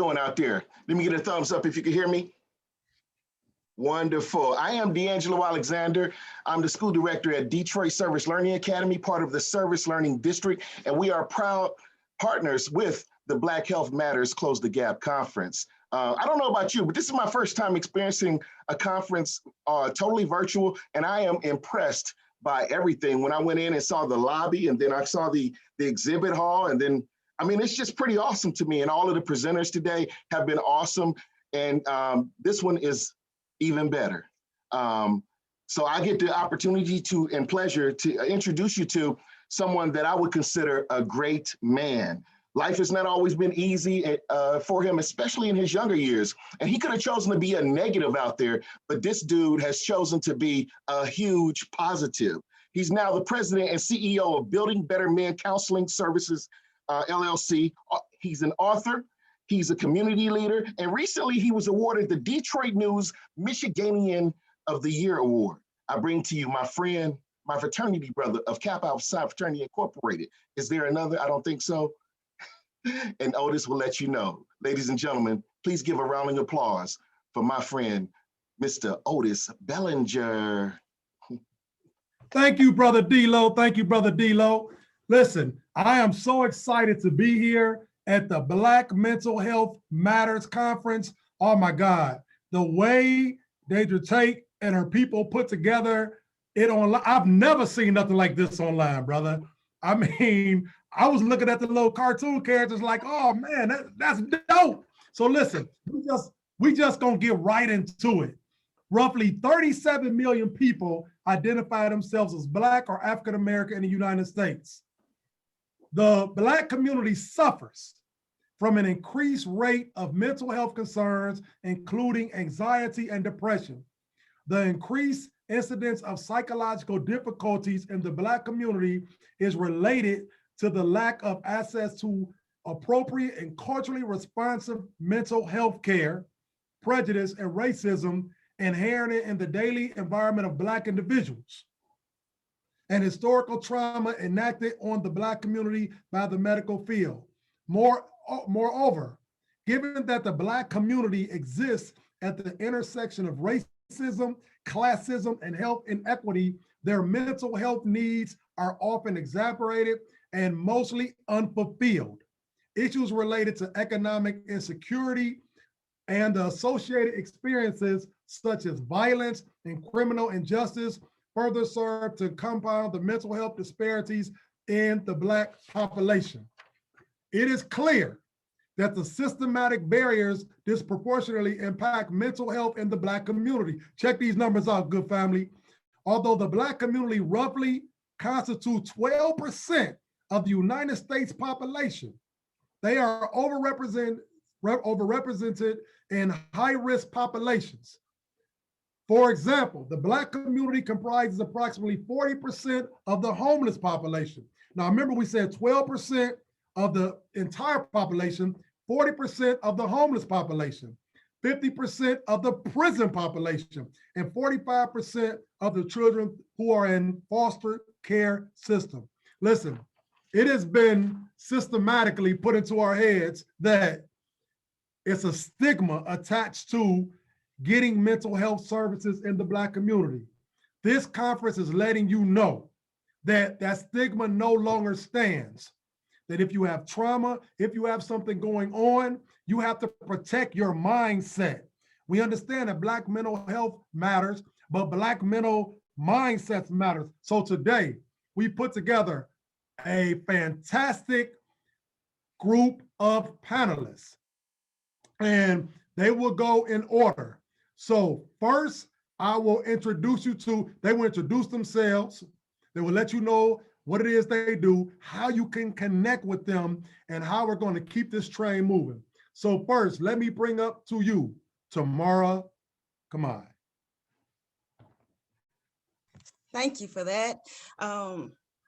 doing out there? Let me get a thumbs up if you can hear me. Wonderful. I am D'Angelo Alexander. I'm the school director at Detroit Service Learning Academy, part of the Service Learning District, and we are proud partners with the Black Health Matters Close the Gap Conference. I don't know about you, but this is my first time experiencing a conference totally virtual, and I am impressed by everything. When I went in and saw the lobby, and then I saw the exhibit hall, and then, I mean, it's just pretty awesome to me, and all of the presenters today have been awesome, and this one is even better. So I get the opportunity to and pleasure to introduce you to someone that I would consider a great man. Life has not always been easy for him, especially in his younger years. And he could have chosen to be a negative out there, but this dude has chosen to be a huge positive. He's now the president and CEO of Building Better Men Counseling Services, LLC. He's an author. He's a community leader, and recently he was awarded the Detroit News Michiganian of the Year Award. I bring to you my friend, my fraternity brother of Kappa Alpha Psi Fraternity Incorporated. Is there another? I don't think so. And Otis will let you know. Ladies and gentlemen, please give a round of applause for my friend, Mr. Otis Bellinger. Thank you, Brother D-Lo. Thank you, Brother D-Lo. Listen, I am so excited to be here at the Black Mental Health Matters Conference. Oh my God, the way Deidre Tate and her people put together it online, I've never seen nothing like this online, brother. I mean, I was looking at the little cartoon characters like, oh man, that's dope. So listen, we just gonna get right into it. Roughly 37 million people identify themselves as Black or African American in the United States. The Black community suffers from an increased rate of mental health concerns, including anxiety and depression. The increased incidence of psychological difficulties in the Black community is related to the lack of access to appropriate and culturally responsive mental health care, prejudice, and racism inherent in the daily environment of Black individuals, and historical trauma enacted on the Black community by the medical field. Moreover, given that the Black community exists at the intersection of racism, classism, and health inequity, their mental health needs are often exaggerated and mostly unfulfilled. Issues related to economic insecurity and the associated experiences such as violence and criminal injustice further serve to compound the mental health disparities in the Black population. It is clear that the systematic barriers disproportionately impact mental health in the Black community. Check these numbers out, good family. Although the Black community roughly constitutes 12% of the United States population, they are overrepresented in high-risk populations. For example, the Black community comprises approximately 40% of the homeless population. Now, remember we said 12% of the entire population, 40% of the homeless population, 50% of the prison population, and 45% of the children who are in foster care system. Listen, it has been systematically put into our heads that it's a stigma attached to getting mental health services in the Black community. This conference is letting you know that that stigma no longer stands. That if you have trauma, if you have something going on, you have to protect your mindset. We understand that Black mental health matters, but Black mental mindsets matters. So today, we put together a fantastic group of panelists, and they will go in order. So first, I will introduce you to, they will introduce themselves. They will let you know what it is they do, how you can connect with them, and how we're going to keep this train moving. So first, let me bring up to you Tamara Kamai. Thank you for that.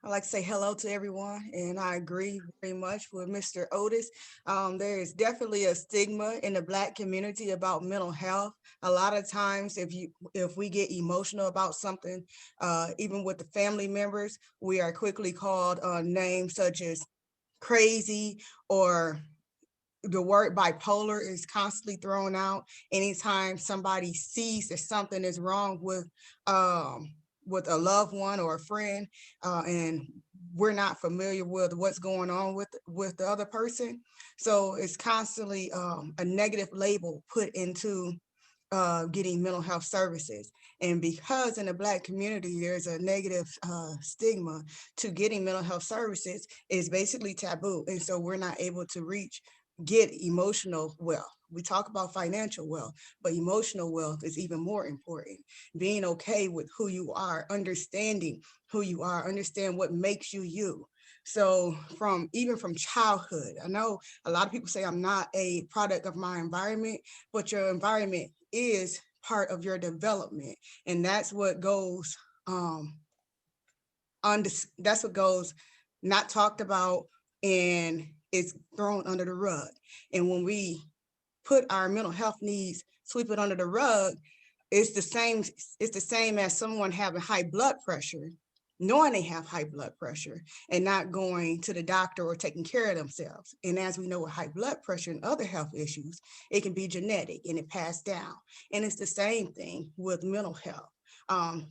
I'd like to say hello to everyone, and I agree very much with Mr. Otis. There is definitely a stigma in the Black community about mental health. A lot of times, if we get emotional about something, even with the family members, we are quickly called names such as crazy or the word bipolar is constantly thrown out anytime somebody sees that something is wrong with a loved one or a friend, and we're not familiar with what's going on with the other person. So it's constantly a negative label put into getting mental health services. And because in the Black community, there's a negative stigma to getting mental health services, is basically taboo. And so we're not able to get emotional wealth. We talk about financial wealth, but emotional wealth is even more important. Being okay with who you are, understanding who you are, understand what makes you you. So even from childhood, I know a lot of people say I'm not a product of my environment, but your environment is part of your development. And that's what goes that's what goes not talked about, and it's thrown under the rug. And when we put our mental health needs, sweep it under the rug, it's the same as someone having high blood pressure, knowing they have high blood pressure and not going to the doctor or taking care of themselves. And as we know, with high blood pressure and other health issues, it can be genetic and it passed down. And it's the same thing with mental health.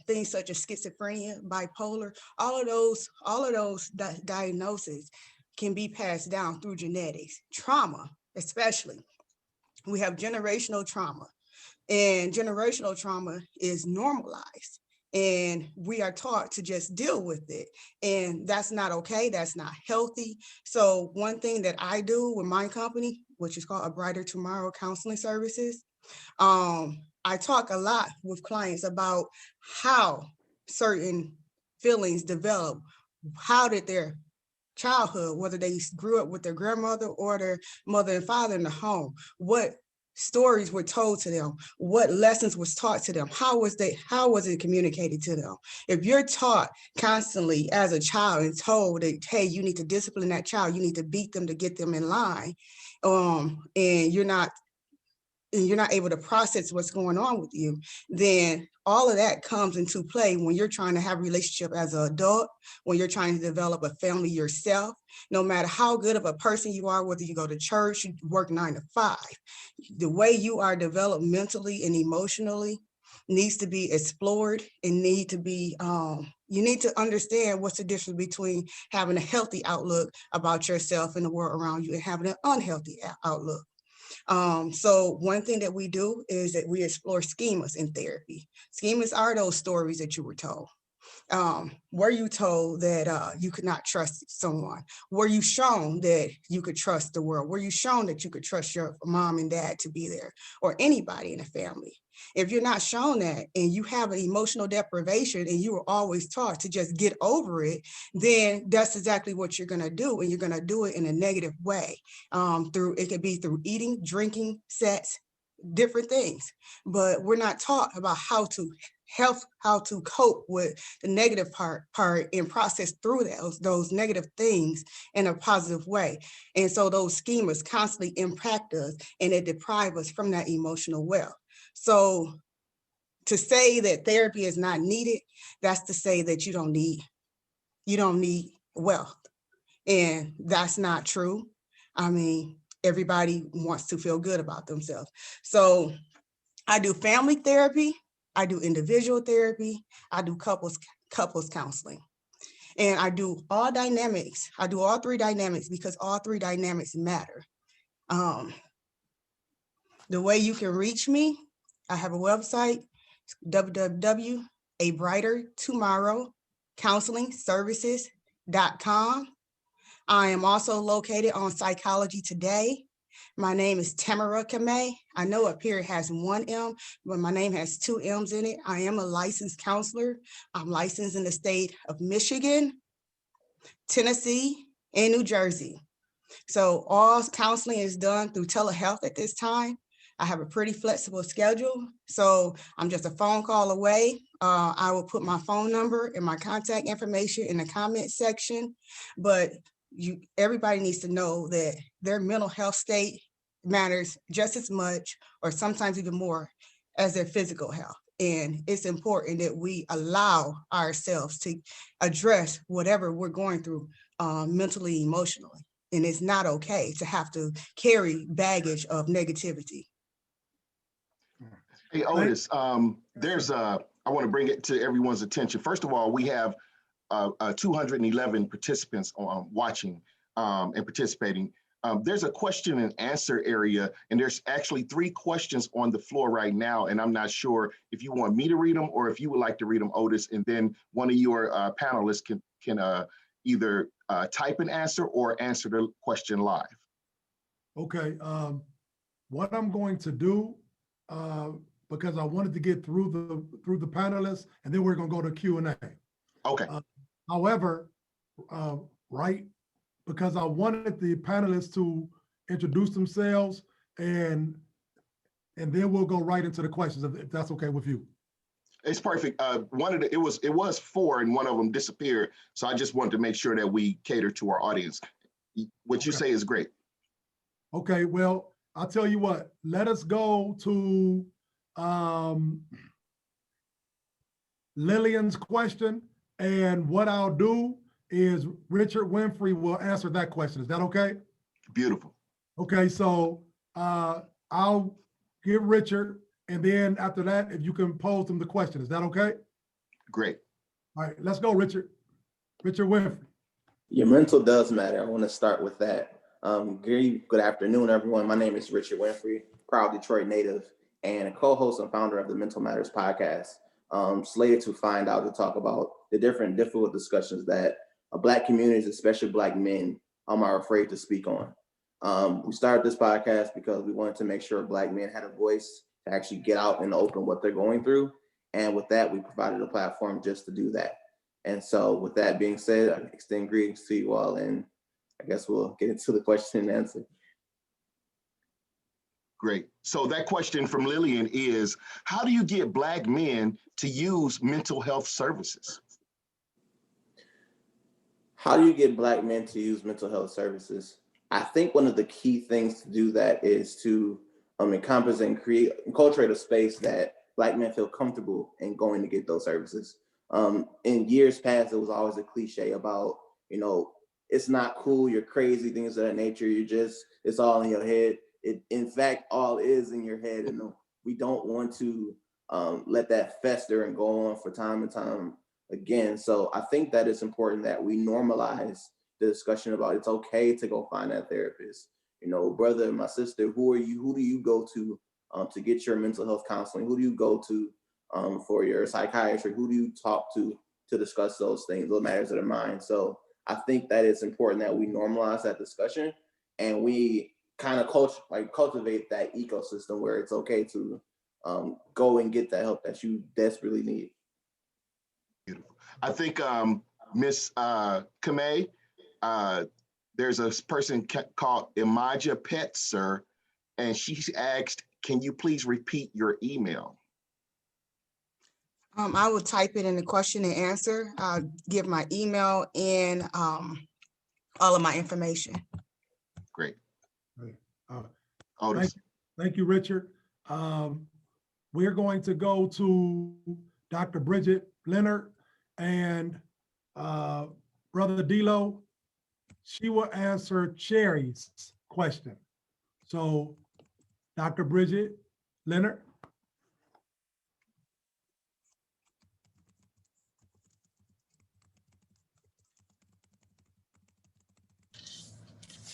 Things such as schizophrenia, bipolar, all of those diagnoses can be passed down through genetics. Trauma, especially. We have generational trauma, and generational trauma is normalized. And we are taught to just deal with it. And that's not okay. That's not healthy. So one thing that I do with my company, which is called A Brighter Tomorrow Counseling Services, I talk a lot with clients about how certain feelings develop. How did their childhood, whether they grew up with their grandmother or their mother and father in the home, what stories were told to them, what lessons was taught to them, how was it communicated to them? If you're taught constantly as a child and told that, hey, you need to discipline that child, you need to beat them to get them in line, and you're not able to process what's going on with you, then all of that comes into play when you're trying to have a relationship as an adult, when you're trying to develop a family yourself. No matter how good of a person you are, whether you go to church, you work 9 to 5, the way you are developed mentally and emotionally needs to be explored and you need to understand what's the difference between having a healthy outlook about yourself and the world around you and having an unhealthy outlook. So one thing that we do is that we explore schemas in therapy. Schemas are those stories that you were told. Were you told that you could not trust someone? Were you shown that you could trust the world? Were you shown that you could trust your mom and dad to be there, or anybody in the family? If you're not shown that and you have an emotional deprivation and you were always taught to just get over it, then that's exactly what you're going to do. And you're going to do it in a negative way. It could be through eating, drinking, sex, different things. But we're not taught about how to cope with the negative part and process through those negative things in a positive way. And so those schemas constantly impact us and it deprive us from that emotional wealth. So to say that therapy is not needed, that's to say that you don't need wealth. And that's not true. I mean, everybody wants to feel good about themselves. So I do family therapy, I do individual therapy, I do couples counseling. And I do all dynamics. I do all 3 dynamics because all 3 dynamics matter. The way you can reach me, I have a website, www.abrightertomorrowcounselingservices.com. I am also located on Psychology Today. My name is Tamara Kamei. I know up here it has 1 M, but my name has 2 M's in it. I am a licensed counselor. I'm licensed in the state of Michigan, Tennessee, and New Jersey. So all counseling is done through telehealth at this time. I have a pretty flexible schedule, so I'm just a phone call away. I will put my phone number and my contact information in the comment section, but everybody needs to know that their mental health state matters just as much, or sometimes even more, as their physical health. And it's important that we allow ourselves to address whatever we're going through mentally, emotionally. and it's not okay to have to carry baggage of negativity. Hey, Otis, I want to bring it to everyone's attention. First of all, we have 211 participants watching and participating. There's a question and answer area, and there's actually 3 questions on the floor right now, and I'm not sure if you want me to read them or if you would like to read them, Otis, and then one of your panelists can either type an answer or answer the question live. Okay. What I'm going to do, because I wanted to get through the panelists, and then we're going to go to Q&A. Okay. However, right, because I wanted the panelists to introduce themselves, and then we'll go right into the questions, if that's okay with you. It's perfect. It was 4 and one of them disappeared, so I just wanted to make sure that we cater to our audience. What you say is great. Okay, well, I'll tell you what. Let us go to Lillian's question, and what I'll do is Richard Winfrey will answer that question. Is that okay? Beautiful. Okay, so I'll give Richard, and then after that, if you can pose them the question. Is that okay? Great. All right, let's go, Richard. Richard Winfrey. Your mental does matter. I want to start with that. Good afternoon, everyone. My name is Richard Winfrey, proud Detroit native, and a co-host and founder of the Mental Matters podcast. Slated to find out to talk about the different difficult discussions that Black communities, especially Black men, are afraid to speak on. We started this podcast because we wanted to make sure Black men had a voice to actually get out and open what they're going through. And with that, we provided a platform just to do that. And so with that being said, I extend greetings to you all, and I guess we'll get into the question and answer. Great. So that question from Lillian is, how do you get Black men to use mental health services? How do you get Black men to use mental health services? I think one of the key things to do that is to encompass and create and cultivate a space that Black men feel comfortable in going to get those services. In years past, it was always a cliche about, it's not cool, you're crazy, things of that nature. It's all in your head. It, in fact, all is in your head, and we don't want to let that fester and go on for time and time again. So I think that it's important that we normalize the discussion about it's okay to go find that therapist. Brother, my sister, who are you? Who do you go to get your mental health counseling? Who do you go to for your psychiatry? Who do you talk to discuss those things, those matters of the mind? So I think that it's important that we normalize that discussion, and we kind of cultivate that ecosystem where it's okay to go and get the help that you desperately need. Beautiful. I think Miss Kamei, there's a person called Imaja Petzer, and she asked, can you please repeat your email? I will type it in the question and answer. I'll give my email and all of my information. Great. Thank you, Richard. We're going to go to Dr. Bridget Leonard, and Brother D'Lo, she will answer Cherry's question. So, Dr. Bridget Leonard.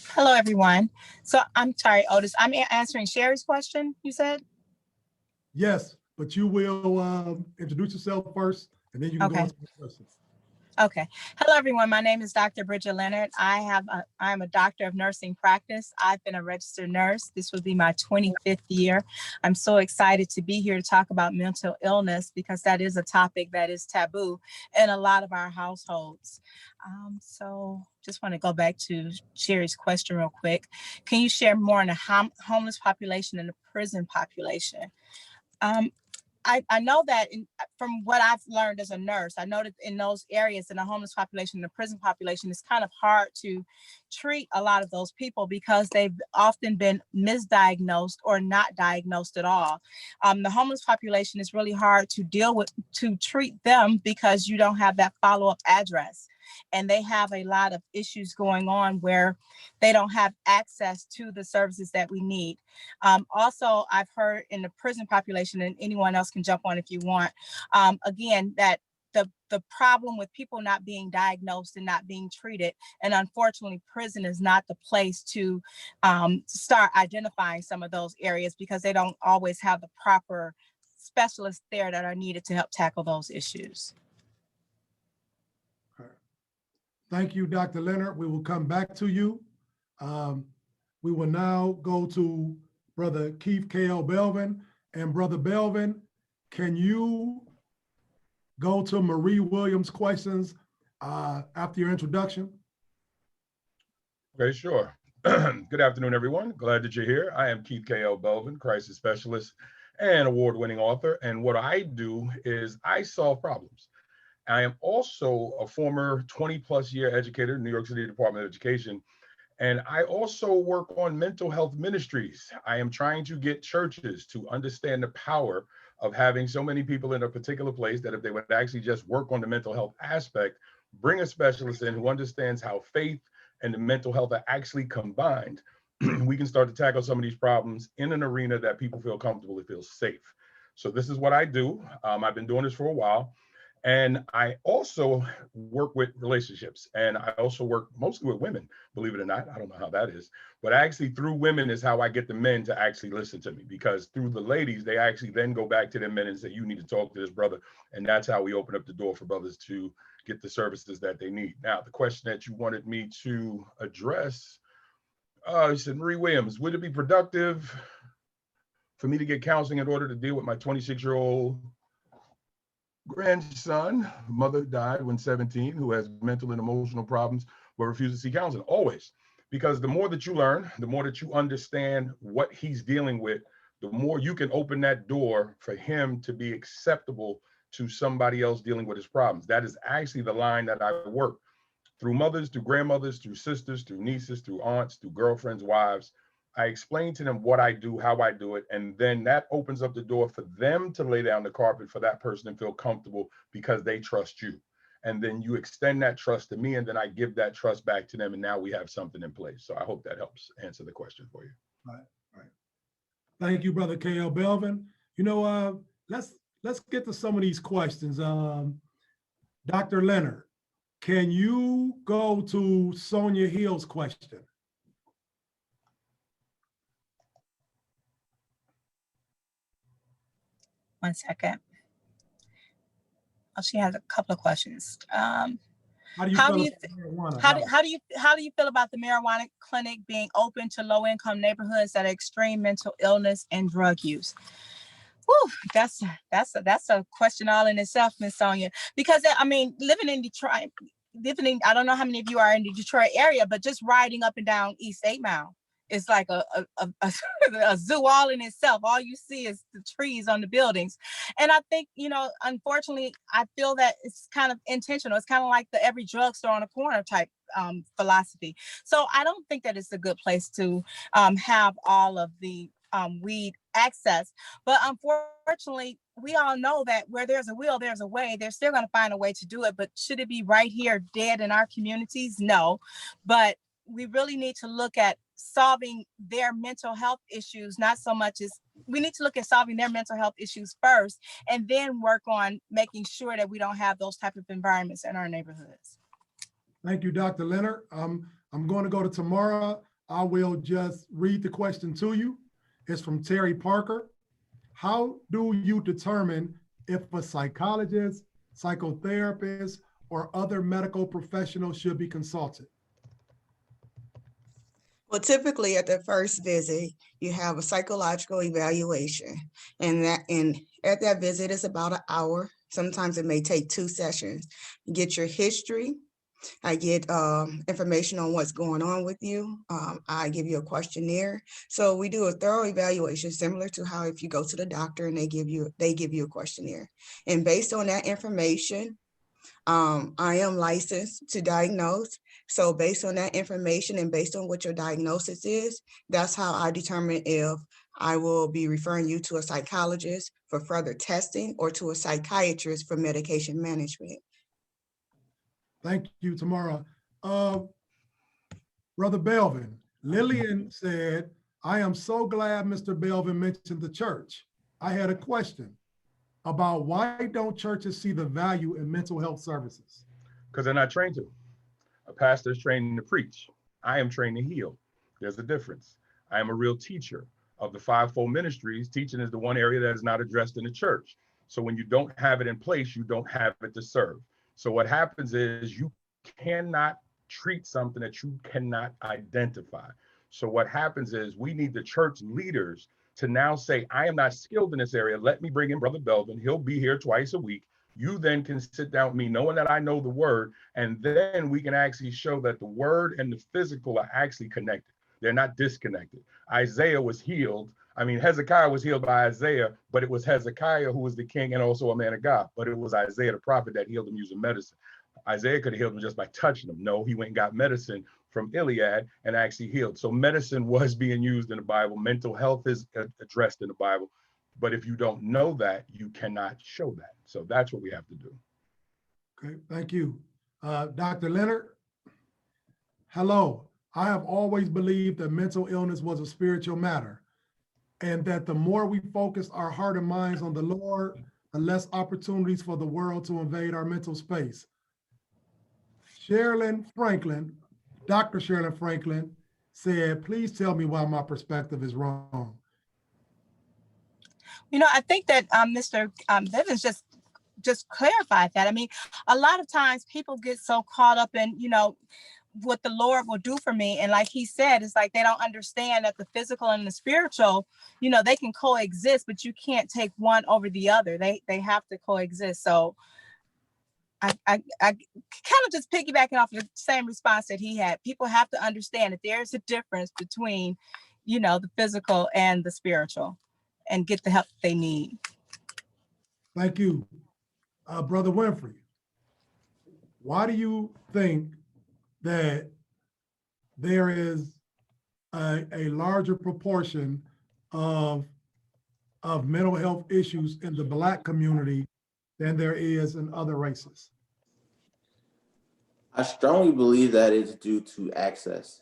Hello, everyone. So I'm sorry, Otis, I'm answering Sherry's question, you said? Yes, but you will introduce yourself first, and then you can go into the questions. Okay. Hello, everyone. My name is Dr. Bridget Leonard. I'm a doctor of nursing practice. I've been a registered nurse. This will be my 25th year. I'm so excited to be here to talk about mental illness because that is a topic that is taboo in a lot of our households. So just want to go back to Sherry's question real quick. Can you share more on the homeless population and the prison population? I know that from what I've learned as a nurse, I know that in those areas, in the homeless population, the prison population, it's kind of hard to treat a lot of those people because they've often been misdiagnosed or not diagnosed at all. The homeless population is really hard to deal with, to treat them because you don't have that follow-up address. and they have a lot of issues going on where they don't have access to the services that we need. Also, I've heard in the prison population, and anyone else can jump on if you want, again, that the problem with people not being diagnosed and not being treated, and unfortunately prison is not the place to start identifying some of those areas, because they don't always have the proper specialists there that are needed to help tackle those issues. Thank you, Dr. Leonard. We will come back to you. We will now go to Brother Keith K.L. Belvin. And Brother Belvin, can you go to Marie Williams' questions after your introduction? Okay, sure. Good afternoon, everyone. Glad that you're here. I am Keith K.L. Belvin, crisis specialist and award-winning author. And what I do is I solve problems. I am also a former 20-plus year educator in New York City Department of Education. And I also work on mental health ministries. I am trying to get churches to understand the power of having so many people in a particular place that if they would actually just work on the mental health aspect, bring a specialist in who understands how faith and the mental health are actually combined, we can start to tackle some of these problems in an arena that people feel comfortable and feel safe. So this is what I do. I've been doing this for a while. And I also work with relationships, and I also work mostly with women, believe it or not. I don't know how that is, but actually through women is how I get the men to actually listen to me, because through the ladies, they actually then go back to their men and say, you need to talk to this brother. And that's how we open up the door for brothers to get the services that they need. Now, the question that you wanted me to address, you said, Marie Williams, would it be productive for me to get counseling in order to deal with my 26-year-old grandson, mother died when 17, who has mental and emotional problems, but refuses to see counseling? Always. Because the more that you learn, the more that you understand what he's dealing with, the more you can open that door for him to be acceptable to somebody else dealing with his problems. That is actually the line that I work through mothers, through grandmothers, through sisters, through nieces, through aunts, through girlfriends, wives. I explain to them what I do, how I do it, and then that opens up the door for them to lay down the carpet for that person and feel comfortable because they trust you. And then you extend that trust to me, and then I give that trust back to them, and now we have something in place. So I hope that helps answer the question for you. Right. Thank you, Brother K.L. Belvin. You know, let's get to some of these questions. Dr. Leonard, can you go to Sonia Hill's question? One second. Oh, she has a couple of questions. How do you feel about the marijuana clinic being open to low-income neighborhoods that are extreme mental illness and drug use? Whew, that's a question all in itself, Miss Sonia. Because I mean, living in Detroit, I don't know how many of you are in the Detroit area, but just riding up and down East 8 Mile. It's like a zoo all in itself. All you see is the trees on the buildings. And I think, you know, unfortunately, I feel that it's kind of intentional. It's kind of like the every drugstore on a corner type philosophy. So I don't think that it's a good place to have all of the weed access. But unfortunately, we all know that where there's a will, there's a way. They're still going to find a way to do it. But should it be right here dead in our communities? No. But we really need to look at solving their mental health issues, not so much as we need to look at solving their mental health issues first, and then work on making sure that we don't have those type of environments in our neighborhoods. Thank you, Dr. Leonard. I'm going to go to Tamara. I will just read the question to you. It's from Terry Parker. How do you determine if a psychologist, psychotherapist, or other medical professional should be consulted? Well, typically at the first visit, you have a psychological evaluation, and at that visit is about an hour. Sometimes it may take 2 sessions. You get your history. I get information on what's going on with you. I give you a questionnaire. So we do a thorough evaluation, similar to how if you go to the doctor and they give you a questionnaire. And based on that information, I am licensed to diagnose. So based on that information and based on what your diagnosis is, that's how I determine if I will be referring you to a psychologist for further testing or to a psychiatrist for medication management. Thank you, Tamara. Brother Belvin, Lillian said, I am so glad Mr. Belvin mentioned the church. I had a question about why don't churches see the value in mental health services? Because they're not trained to. A pastor is trained to preach. I am trained to heal. There's a difference. I am a real teacher of the fivefold ministries. Teaching is the one area that is not addressed in the church. So when you don't have it in place, you don't have it to serve. So what happens is you cannot treat something that you cannot identify. So what happens is we need the church leaders to now say, I am not skilled in this area. Let me bring in Brother Belvin. He'll be here twice a week. You then can sit down with me knowing that I know the word, and then we can actually show that the word and the physical are actually connected. They're not disconnected. Isaiah was healed. I mean, Hezekiah was healed by Isaiah, but it was Hezekiah who was the king and also a man of God. But it was Isaiah the prophet that healed him using medicine. Isaiah could have healed him just by touching him. No, he went and got medicine from Iliad and actually healed. So medicine was being used in the Bible. Mental health is addressed in the Bible. But if you don't know that, you cannot show that. So that's what we have to do. Okay, thank you. Dr. Leonard, hello. I have always believed that mental illness was a spiritual matter, and that the more we focus our heart and minds on the Lord, the less opportunities for the world to invade our mental space. Sherilyn Franklin, Dr. Sherilyn Franklin said, please tell me why my perspective is wrong. You know, I think that Mr. Bivens just clarified that. I mean, a lot of times people get so caught up in, you know, what the Lord will do for me. And like he said, it's like they don't understand that the physical and the spiritual, you know, they can coexist, but you can't take one over the other. They have to coexist. So I kind of just piggybacking off the same response that he had. People have to understand that there's a difference between, you know, the physical and the spiritual, and get the help they need. Thank you. Brother Winfrey, why do you think that there is a larger proportion of mental health issues in the Black community than there is in other races? I strongly believe that it's due to access.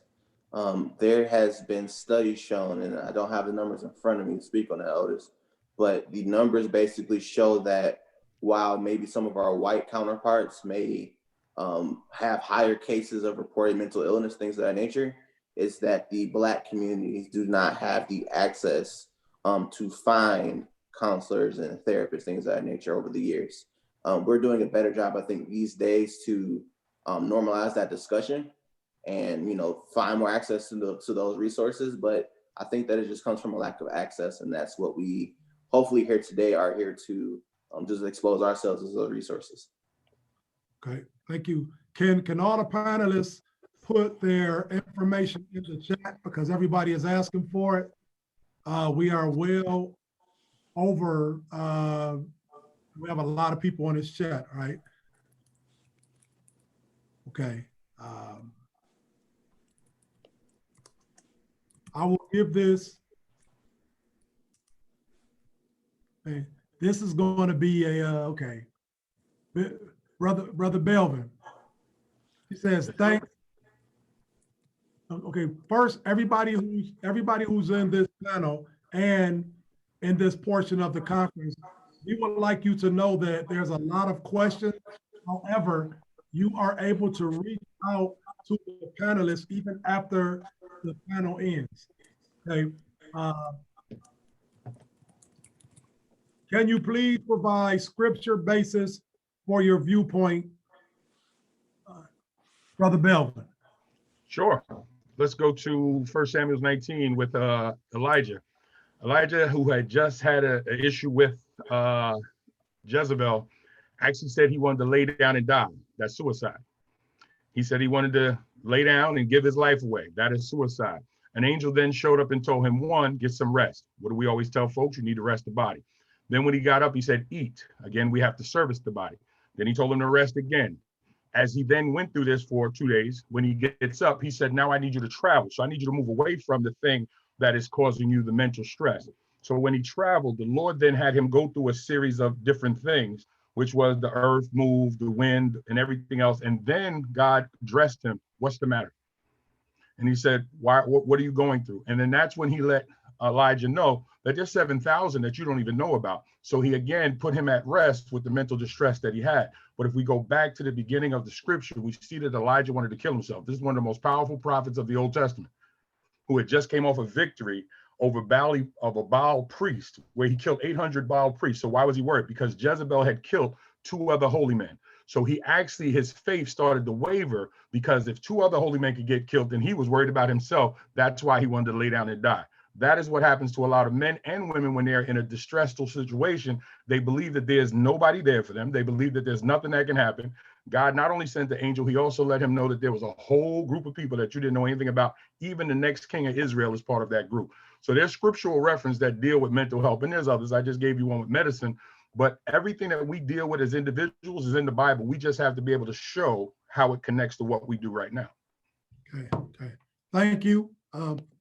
There has been studies shown, and I don't have the numbers in front of me to speak on that, Otis, but the numbers basically show that while maybe some of our white counterparts may have higher cases of reported mental illness, things of that nature, is that the Black communities do not have the access to find counselors and therapists, things of that nature over the years. We're doing a better job, I think, these days to normalize that discussion and, you know, find more access to those resources. But I think that it just comes from a lack of access, and that's what we hopefully here today are here to just expose ourselves as those resources. Okay, thank you. Can all the panelists put their information in the chat, because everybody is asking for it? We are well over, we have a lot of people on this chat, right? Okay. I will give this, okay, this is going to be a, okay. Brother Belvin, he says, thanks. Okay, first, everybody who's in this panel and in this portion of the conference, we would like you to know that there's a lot of questions. However, you are able to reach out to the panelists even after the panel ends. Okay. Can you please provide scripture basis for your viewpoint, Brother Belvin? Sure. Let's go to 1 Samuel 19 with Elijah. Elijah, who had just had an issue with Jezebel, actually said he wanted to lay down and die. That's suicide. He said he wanted to lay down and give his life away. That is suicide. An angel then showed up and told him, one, get some rest. What do we always tell folks? You need to rest the body. Then when he got up, he said, eat. Again, we have to service the body. Then he told him to rest again. As he then went through this for 2 days, when he gets up, he said, now I need you to travel. So I need you to move away from the thing that is causing you the mental stress. So when he traveled, the Lord then had him go through a series of different things which was the earth moved, the wind, and everything else. And then God addressed him, what's the matter? And he said, what are you going through? And then that's when he let Elijah know that there's 7,000 that you don't even know about. So he again put him at rest with the mental distress that he had. But if we go back to the beginning of the scripture, we see that Elijah wanted to kill himself. This is one of the most powerful prophets of the Old Testament, who had just came off a victory over a Baal priest, where he killed 800 Baal priests. So why was he worried? Because Jezebel had killed 2 other holy men. So he actually, his faith started to waver, because if 2 other holy men could get killed, then he was worried about himself. That's why he wanted to lay down and die. That is what happens to a lot of men and women when they're in a distressful situation. They believe that there's nobody there for them. They believe that there's nothing that can happen. God not only sent the angel, he also let him know that there was a whole group of people that you didn't know anything about. Even the next king of Israel is part of that group. So there's scriptural reference that deal with mental health, and there's others. I just gave you one with medicine, but everything that we deal with as individuals is in the Bible. We just have to be able to show how it connects to what we do right now. Okay. Thank you.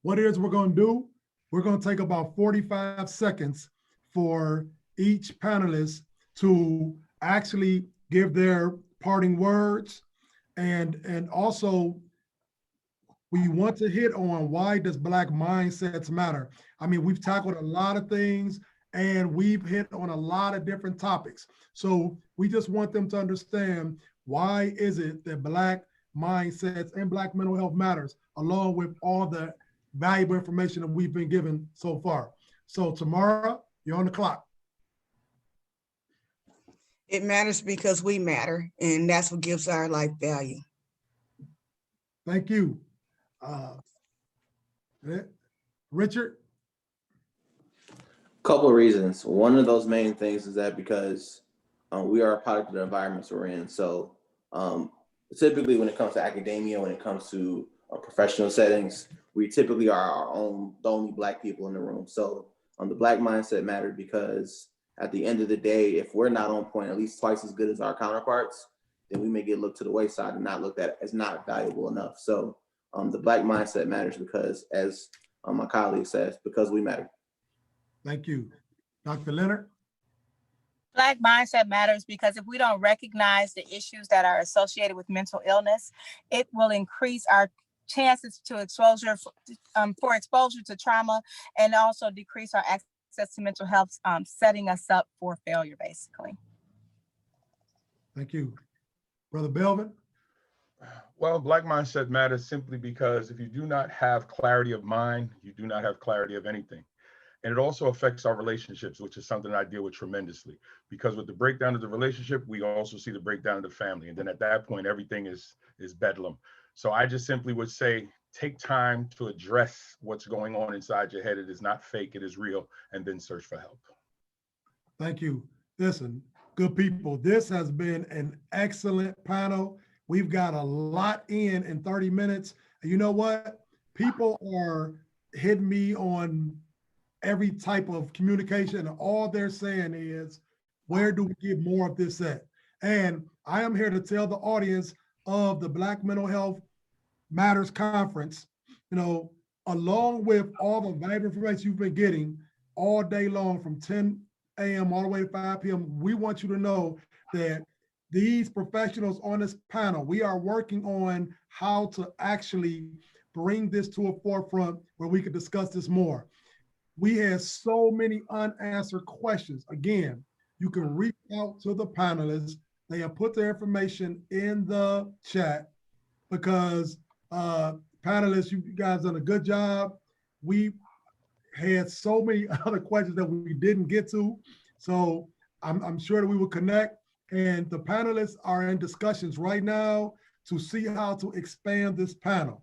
What it is we're going to do, we're going to take about 45 seconds for each panelist to actually give their parting words. And also, we want to hit on, why does Black mindsets matter? I mean, we've tackled a lot of things and we've hit on a lot of different topics. So we just want them to understand, why is it that Black mindsets and Black mental health matters, along with all the valuable information that we've been given so far. So Tamara, you're on the clock. It matters because we matter, and that's what gives our life value. Thank you. Richard? Couple of reasons. One of those main things is that because we are a product of the environments we're in. So typically when it comes to academia, when it comes to professional settings, we typically are the only Black people in the room. So the Black mindset mattered because at the end of the day, if we're not on point at least twice as good as our counterparts, then we may get looked to the wayside and not looked at as not valuable enough. So the Black mindset matters because, as my colleague says, because we matter. Thank you. Dr. Leonard? Black mindset matters because if we don't recognize the issues that are associated with mental illness, it will increase our chances to exposure for exposure to trauma, and also decrease our access to mental health, setting us up for failure, basically. Thank you. Brother Belvin? Well, Black mindset matters simply because if you do not have clarity of mind, you do not have clarity of anything. And it also affects our relationships, which is something I deal with tremendously, because with the breakdown of the relationship, we also see the breakdown of the family. And then at that point, everything is bedlam. So I just simply would say, take time to address what's going on inside your head. It is not fake, it is real, and then search for help. Thank you. Listen, good people, this has been an excellent panel. We've got a lot in 30 minutes. You know what? People are hitting me on every type of communication, and all they're saying is, where do we get more of this at? And I am here to tell the audience of the Black Mental Health Matters Conference, along with all the valuable information you've been getting all day long from 10 a.m. all the way to 5 p.m., we want you to know that these professionals on this panel, we are working on how to actually bring this to a forefront where we could discuss this more. We had so many unanswered questions. Again, you can reach out to the panelists. They have put their information in the chat, because panelists, you guys done a good job. We had so many other questions that we didn't get to. So I'm sure that we will connect. And the panelists are in discussions right now to see how to expand this panel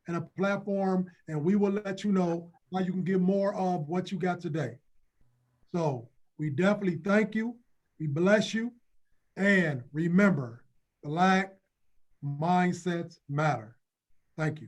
and a platform, and we will let you know how you can get more of what you got today. So we definitely thank you. We bless you. And remember, Black mindsets matter. Thank you.